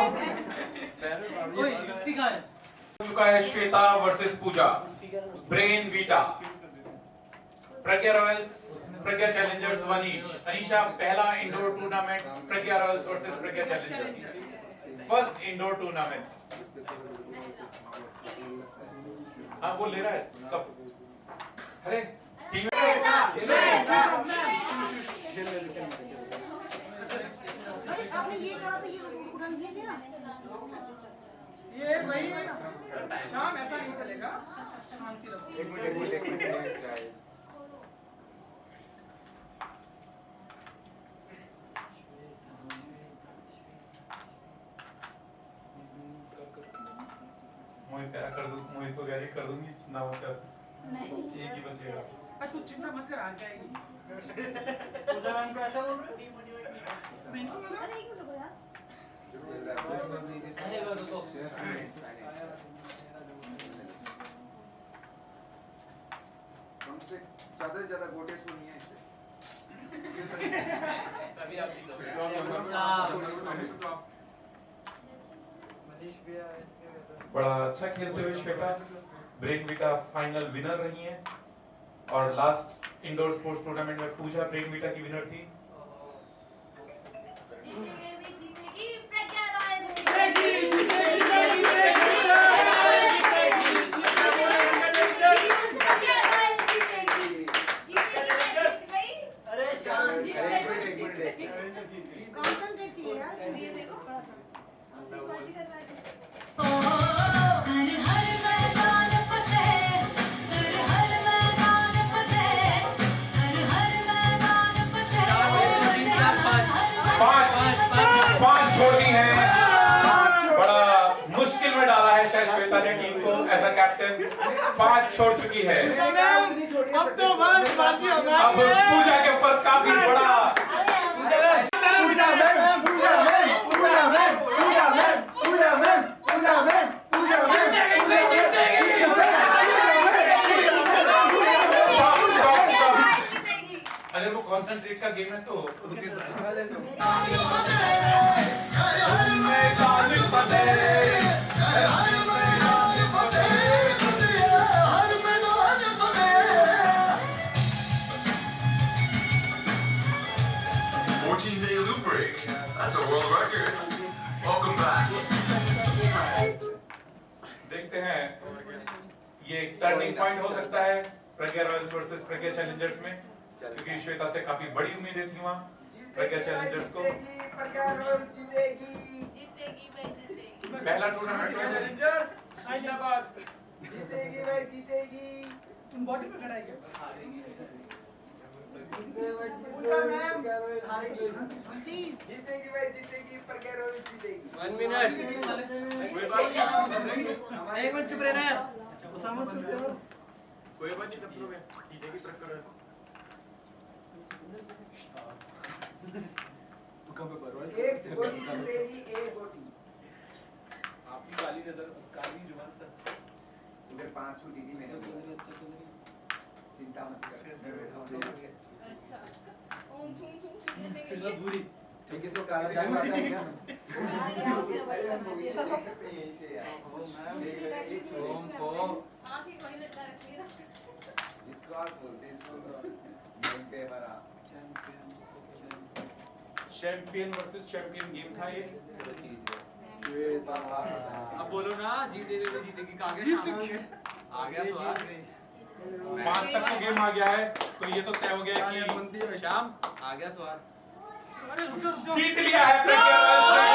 हो चुका है श्वेता वर्सेस पूजा, ब्रेन वीटा। प्रज्ञा रॉयल्स, प्रज्ञा चैलेंजर्स 1 ईच। अनीशा, पहला इंडोर टूर्नामेंट प्रज्ञा रॉयल्स वर्सेस प्रज्ञा चैलेंजर्स, फर्स्ट इंडोर टूर्नामेंट। हाँ वो ले रहा है सब। अरे टीम आपने ये करा तो ये उड़न दिया क्या? ये वही है शाम, ऐसा नहीं चलेगा, शांति रखो। एक मिनट मोहित क्या कर दूं, मोहित को गैरी कर दूंगी ना वो कर नहीं एक ही बचेगा। बस तू चिंता मत कर, आ जाएगी। पूजा मैम को ऐसा बोल रहे हो? मैं इनको बोल रहा हूं। अरे एक मिनट रुको यार। कम से ज्यादा गोटे छोड़नी है इससे। तभी आप जीत लोगे। मनीष भैया बड़ा अच्छा खेलते हुए Shweta brain Vita final winner रही हैं, और लास्ट इंडोर स्पोर्ट्स टूर्नामेंट में पूजा ब्रेन वीटा की विनर थी। जीतेगी प्रज्ञा रॉयल्स, अरे शाम कॉन्सेंट्रेट चाहिए यार, ये देखो थोड़ा सा हर हर मैदान फतेह, हर हर मैदान फतेह, हर हर मैदान फतेह। पांच छोड़ दी हैं। बड़ा मुश्किल में डाला है शायद श्वेता ने टीम को एज अ कैप्टन। 5 छोड़ चुकी है। अब तो बस बाजी होगा। अब पूजा के ऊपर काफी बड़ा अगर वो कॉन्सेंट्रेट का गेम है तो देखते हैं ये टर्निंग पॉइंट हो सकता है प्रज्ञा रॉयल्स वर्सेस प्रज्ञा चैलेंजर्स में, क्योंकि श्वेता से काफी बड़ी उम्मीदें थी वहाँ प्रज्ञा चैलेंजर्स को। पहला टूर्नामेंट जीतेगी भाई, जीतेगी। तुम बॉडी पे खड़ा है क्या? पूजा मैम जीतेगी भाई, जीतेगी। प्रज्ञा रॉयल्स जीतेगी। 1 मिनट। एक मिनट चुप रहना यार। उसामा चुप रहो। कोई बात नहीं, सब लोग हैं। जीतेगी प्रज्ञा रॉयल्स। एक गोटी जीतेगी, एक गोटी। आपकी काली नजर, काली जुबान पर। उधर 5 छूटी थी मैंने। चिंता मत कर, मैं बैठा हूँ। अच्छा ओम फूम फूम खेलेंगे बुरी किसको काला जादू आता है क्या? अरे हम भविष्य देख सकते हैं यहीं से यार। ओम को आंखें कोई लगा रखिए ना। विश्वास बोलते हैं इसको। गेम पे हमारा चैंपियन वर्सेस चैंपियन गेम था ये। अब बोलो ना, जीतेगी तो जीतेगी। कहाँ गया? आ गया स्वाद। 5 तक तो गेम आ गया है, तो ये तो तय हो गया कि शाम आ गया स्वाद। जीत लिया है प्रज्ञा रॉयल्स ने।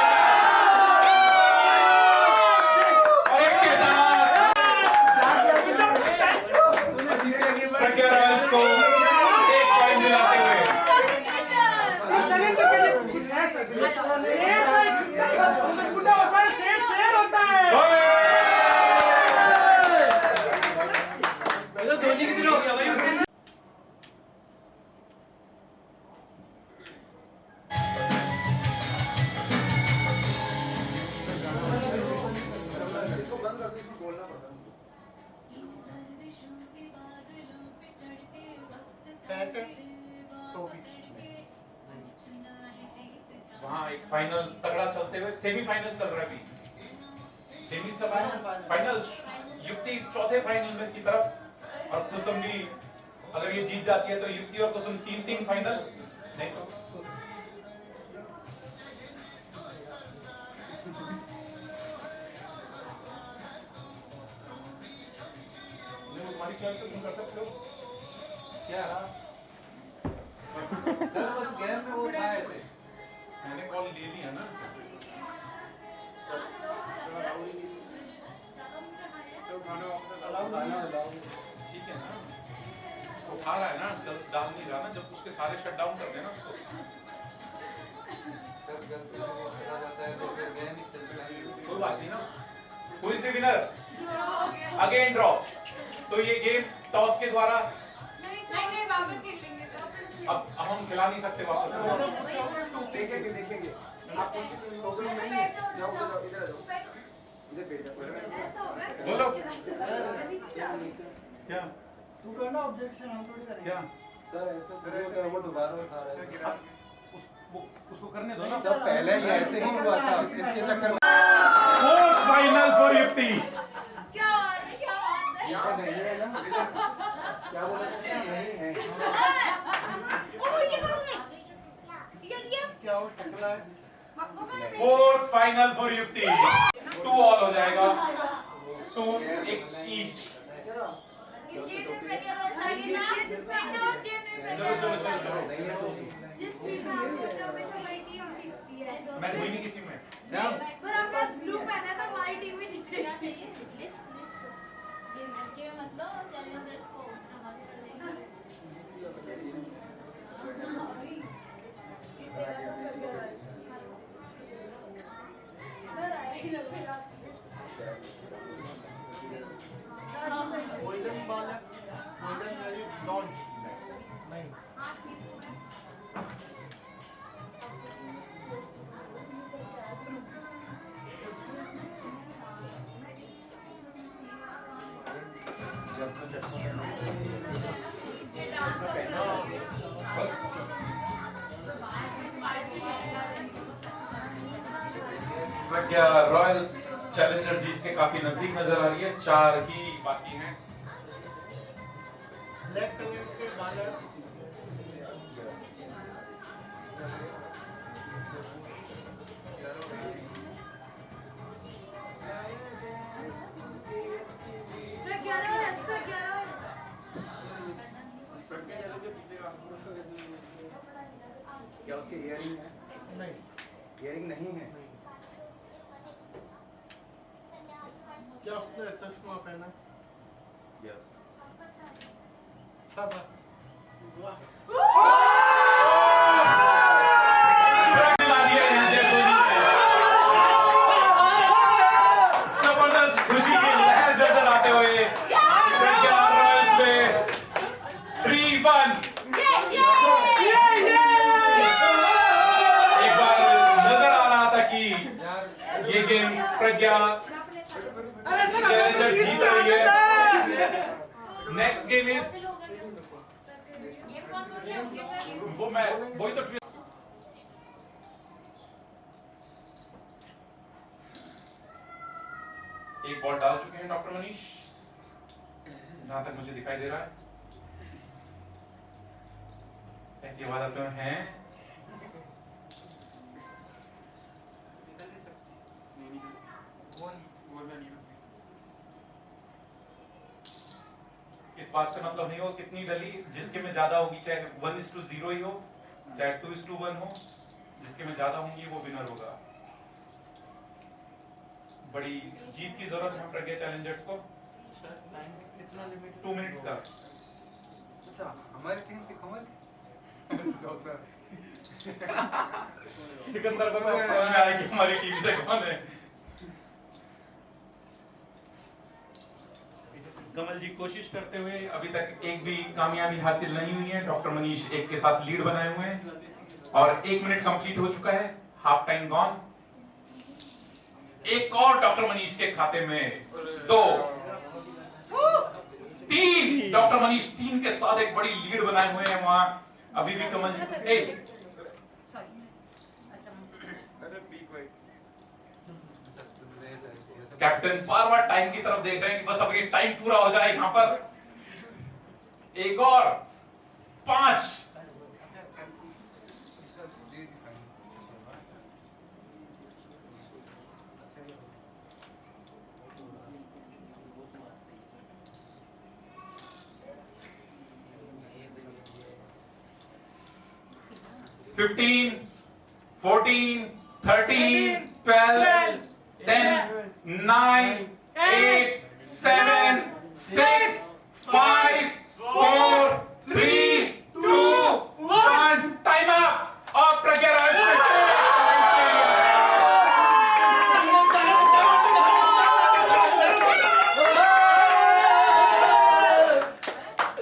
और एक के साथ प्रज्ञा रॉयल्स को 1 पॉइंट दिलाते हुए शेर होता है। धोनी की तरह हो गया भाई। इसको बंद कर दो, इसमें बोलना पड़ता है। पैकेट टॉफी एक फाइनल तगड़ा चलते हुए सेमीफाइनल चल रहा है अभी, सेमी से फाइनल, युक्ति चौथे फाइनल में की तरफ, और कुसुम भी अगर ये जीत जाती है तो युक्ति और कुसुम 3-3 फाइनल, नहीं तो तुम्हारी चॉइस तुम कर सकते हो क्या रहा। सर उस गेम में वो था ऐसे, मैंने कॉल ले लिया ना, ठीक है ना, वो खा रहा है ना, डाल नहीं रहा ना, जब उसके सारे शट डाउन कर देना उसको। सर जब वो चला जाता है तो फिर गेम ही चलता है। कोई बात नहीं ना, who is the winner, again draw. तो ये गेम टॉस के द्वारा, नहीं वापस खेल लेंगे अब हम खिला नहीं सकते वापस। देखेंगे आप कौन सी टीम लोकल नहीं है, जाओ इधर आओ, इधर बैठ जाओ। बोलो क्या तू करना ऑब्जेक्शन, हम थोड़ी करेंगे क्या सर ऐसे वो दोबारा उठा रहा है। उसको करने दो ना, सब पहले ही ऐसे ही हुआ था, इसके चक्कर में फोर्थ फाइनल फॉर युक्ति। क्या बात है, क्या बात है। यहाँ नहीं है ना, क्या बोला नहीं है। क्या हो टकला है। फोर्थ फाइनल फॉर युक्ति, 2 ऑल हो जाएगा, 2 ईच। चलो मैं हुई नहीं किसी में। पर आपने ब्लू पहना था, हमारी टीम में जीते। क्या चाहिए लिस्ट ये मतलब चैलेंजर्स को हवाले कर देंगे। गोल्डन बॉल है, गोल्डन वेरी लॉन्च नहीं। प्रज्ञा रॉयल्स चैलेंजर जीत के काफी नजदीक नजर आ रही है, 4 ही बाकी हैं। ब्लैक कलर के बाल है। क्या उसके इयरिंग है? नहीं, इयरिंग नहीं है। क्या उसने चश्मा पहना? यस। हाँ। जबरदस्त खुशी की लहर नजर आते हुए प्रज्ञा रॉयल्स में 3-1। एक बार नजर आ रहा था कि ये गेम प्रज्ञा चैलेंजर जीत रही है। नेक्स्ट गेम इज वो मैं वही तो एक बॉल डाल चुके हैं डॉक्टर मनीष, जहां तक मुझे दिखाई दे रहा है। ऐसी इबादतें हैं। इस बात से मतलब नहीं हो कितनी डली, जिसके में ज्यादा होगी, चाहे 1:0 ही हो, चाहे 2:1 हो, जिसके में ज्यादा होंगी वो विनर होगा। बड़ी जीत की जरूरत है प्रज्ञा चैलेंजर्स को। 2 मिनट्स का। अच्छा हमारी टीम से कमल सिकंदर को समझ में आया कि हमारी टीम से कौन है। कमल जी कोशिश करते हुए अभी तक एक भी कामयाबी हासिल नहीं हुई है। डॉक्टर मनीष 1 के साथ लीड बनाए हुए हैं और 1 मिनट कंप्लीट हो चुका है, हाफ टाइम गॉन। एक और डॉक्टर मनीष के खाते में 2 3 डॉक्टर मनीष 3 के साथ एक बड़ी लीड बनाए हुए हैं। वहां अभी भी कमल कैप्टन बार बार टाइम की तरफ देख रहे हैं कि बस अब ये टाइम पूरा हो जाए यहां पर। एक और 5। $15, $14, $13, $12, $10, $9, $8, $7, $6, $5, $4, $3, $2, $1, टाइम अप। और प्रज्ञा राज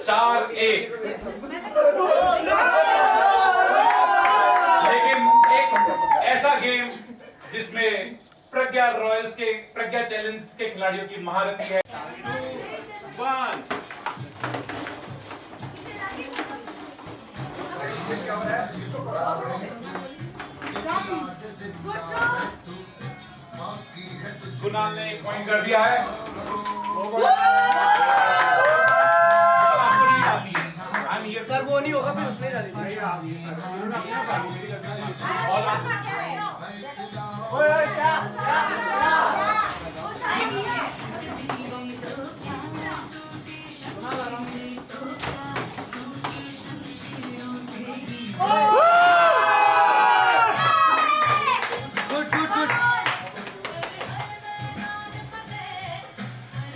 4-1। लेकिन एक ऐसा गेम जिसमें प्रज्ञा रॉयल्स के प्रज्ञा चैलेंज के खिलाड़ियों की महारत है। 1 कुणाल ने एक पॉइंट कर दिया है। सर वो नहीं होगा फिर उसने डाली थी।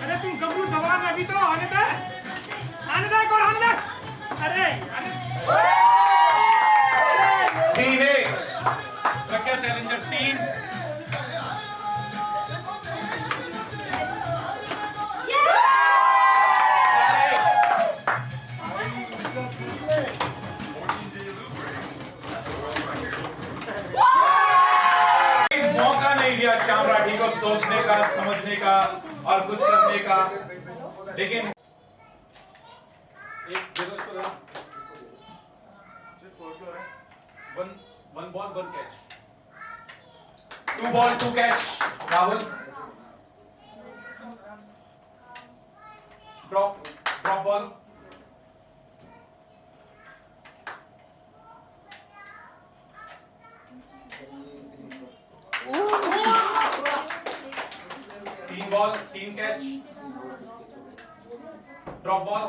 अरे तुम गबरू जवान अभी तो आने दे एक और आने दे। अरे 3-1 प्रज्ञा चैलेंजर टीम। मौका नहीं दिया श्याम राठी को सोचने का, समझने का और कुछ करने का, लेकिन one ball, one catch. 2 ball, 2 catch. Rahul. Drop ball. Team ball, team catch. Drop ball.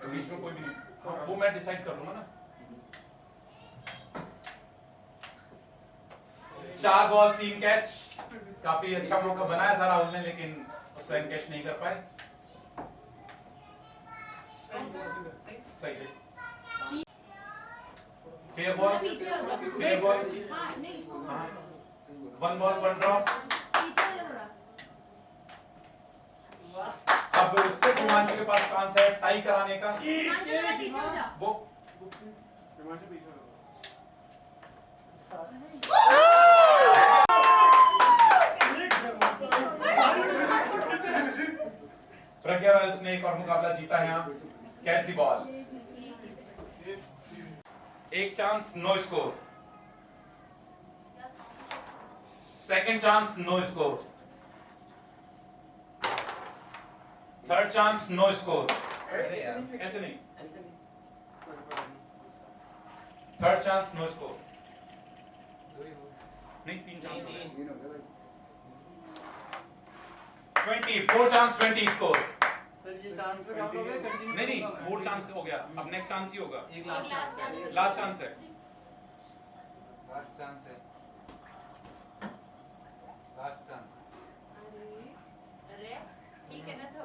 बीच में कोई भी नहीं, वो मैं डिसाइड कर लूंगा ना। 4 बॉल 3 कैच। काफी अच्छा मौका बनाया था राहुल ने, लेकिन उसको एनकैच नहीं कर पाए। सही है। Fair ball 1 ball 1 drop. अब सिर्फ हिमांशु के पास चांस है टाई कराने का। वो प्रज्ञा रॉयल्स ने एक और मुकाबला जीता है यहाँ। Catch the ball. एक chance no score. Second chance no score. Third chance no score. ऐसे नहीं, थर्ड चांस नो स्कोर नहीं, 3 चांस 20, 4 चांस 20 स्कोर। नहीं 4 चांस हो गया, अब नेक्स्ट चांस ही होगा। एक लास्ट चांस है। ठीक है ना तो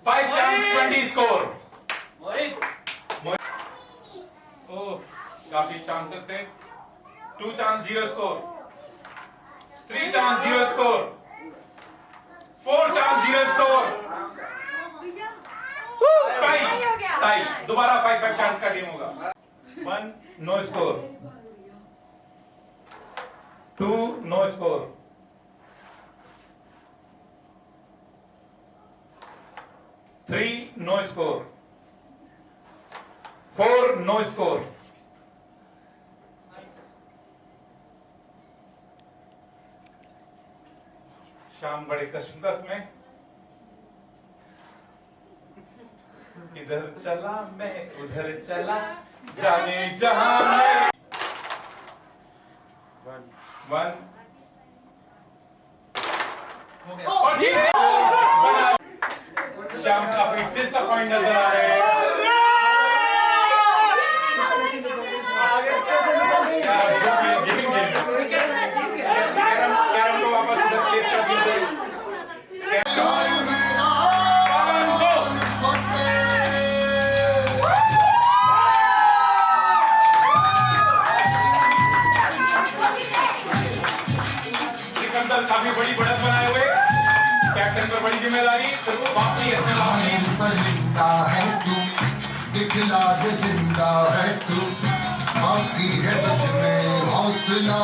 5 चांस 20 स्कोर। ओह काफी चांसेस थे। 2 chance 0 score. 3 chance 0 score. 4 chance 0 score. Tie. दोबारा 5 चांस का गेम होगा। 1 no score. 2 no score. 3 no score. 4 no score. शाम बड़े कशमकश में इधर चला मैं उधर चला जाने जहां मैं वन और ये शाम काफी डिसअपॉइंट नजर आ रहे हैं। कैरम को वापस उधर प्लेस कर दीजिए। सिकंदर काफी बड़ी बढ़त बनाए हुए, कैप्टन पर बड़ी जिम्मेदारी, सिर्फ वापसी अच्छा जिंदा है तू, दिखला दे जिंदा है तू, बाकी है तुझ में हौसला,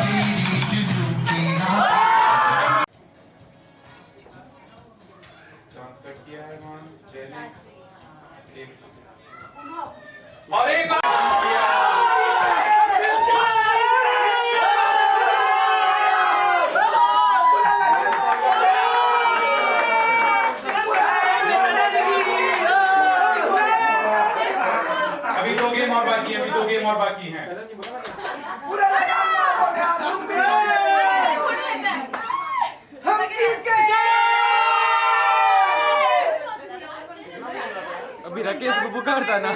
तेरी जुनून की राह। चांस कट किया है मान चैलेंज और एक अभी दो गेम और बाकी हैं, अभी दो गेम और बाकी हैं। हम जीत गए। अभी राकेश को पुकारता ना।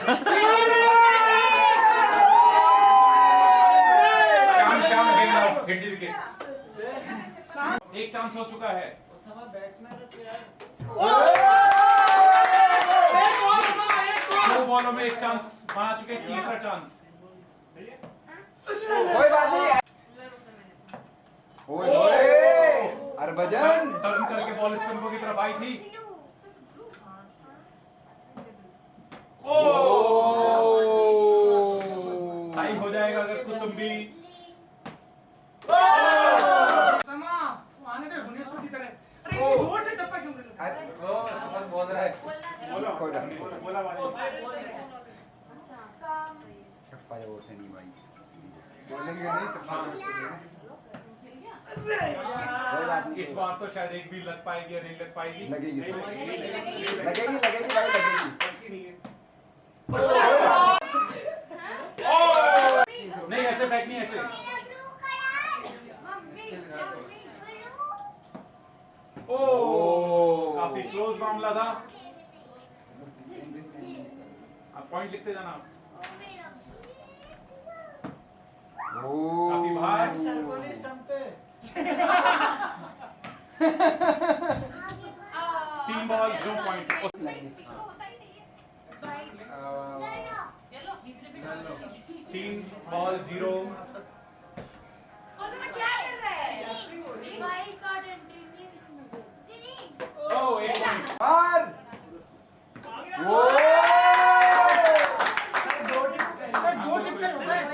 शाम game out, hit the wicket. एक चांस हो चुका है। दो बॉलों में एक चांस बना चुके, तीसरा चांस। कोई बात नहीं। ओए ओए हरभजन टर्न करके बॉल स्टंपों की तरफ आई थी। टाई हो जाएगा अगर कुसुम्बी समा आने दे भुवनेश्वर की तरह। अरे इतनी जोर से टप्पा क्यों कर रहा है? ओ सब बोल रहा है। कोई बात नहीं। बोला वाले टप्पा जोर से नहीं भाई, बोलेंगे नहीं टप्पा जोर से नहीं। कोई बात नहीं। इस बार तो शायद एक भी लग पाएगी या नहीं लग पाएगी। लगेगी लगेगी लगेगी भाई लगेगी। नहीं ऐसे बैक नहीं, ऐसे काफी क्लोज मामला था। आप पॉइंट लिखते जाना। काफी बाहर। 3 बॉल 2 पॉइंट। 3 बॉल 0। ओ 1 पॉइंट। बाहर वो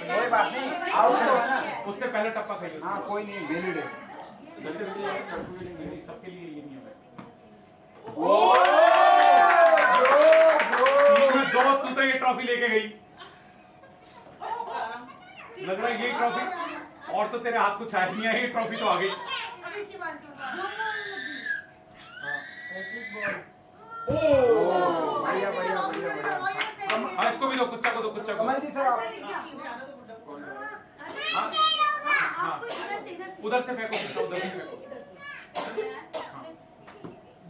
कोई बात नहीं, आउट तो है ना। उससे पहले टप्पा खाइए। हाँ कोई नहीं, वैलिड है। जैसे सबके लिए ये नियम है। दो तू तो ये ट्रॉफी लेके गई, लग रहा है ये ट्रॉफी और तो तेरे हाथ कुछ आया नहीं है, ये ट्रॉफी तो आ गई। बढ़िया बढ़िया बढ़िया। हाँ इसको भी दो, कुच्चा को दो, कुच्चा को। कमल जी सर आप हाँ उधर से फेंको, कुच्चा उधर से फेंको।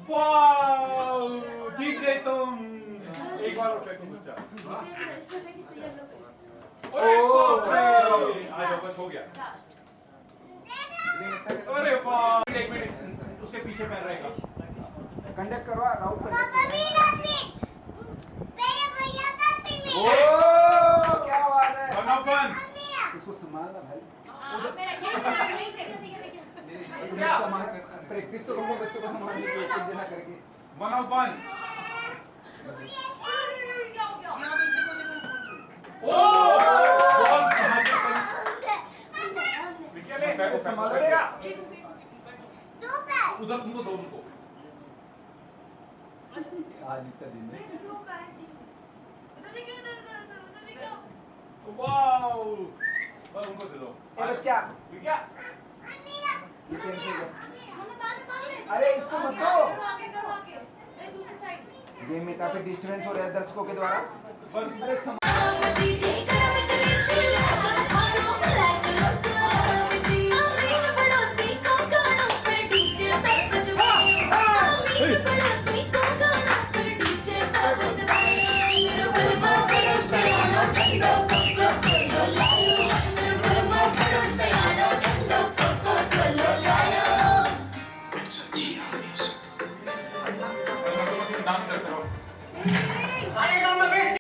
वाह जीत गए तुम। एक बार और फेंको कुच्चा। आ जाओ बस हो गया। अरे वाह एक मिनट, उससे पीछे पैर रहेगा। कंडक्ट करो, राउट कंडक्ट। ओ क्या बात है। 1 ऑफ 1। इसको संभालना भाई। प्रैक्टिस तो करो बच्चों को संभालने की, एक देना करके। 1 ऑफ 1। बॉल कहां से पड़ी? संभालेगा उधर तुमको दो, उनको आज इसका दिन है। वाओ बस उनको दे दो। ए बच्चा क्या ये कैंसिल कर। अरे इसको मत दो। गेम में काफी डिस्टर्बेंस हो रहा है दर्शकों के द्वारा। अरे डांस करते रहो। आगे काम में बैठ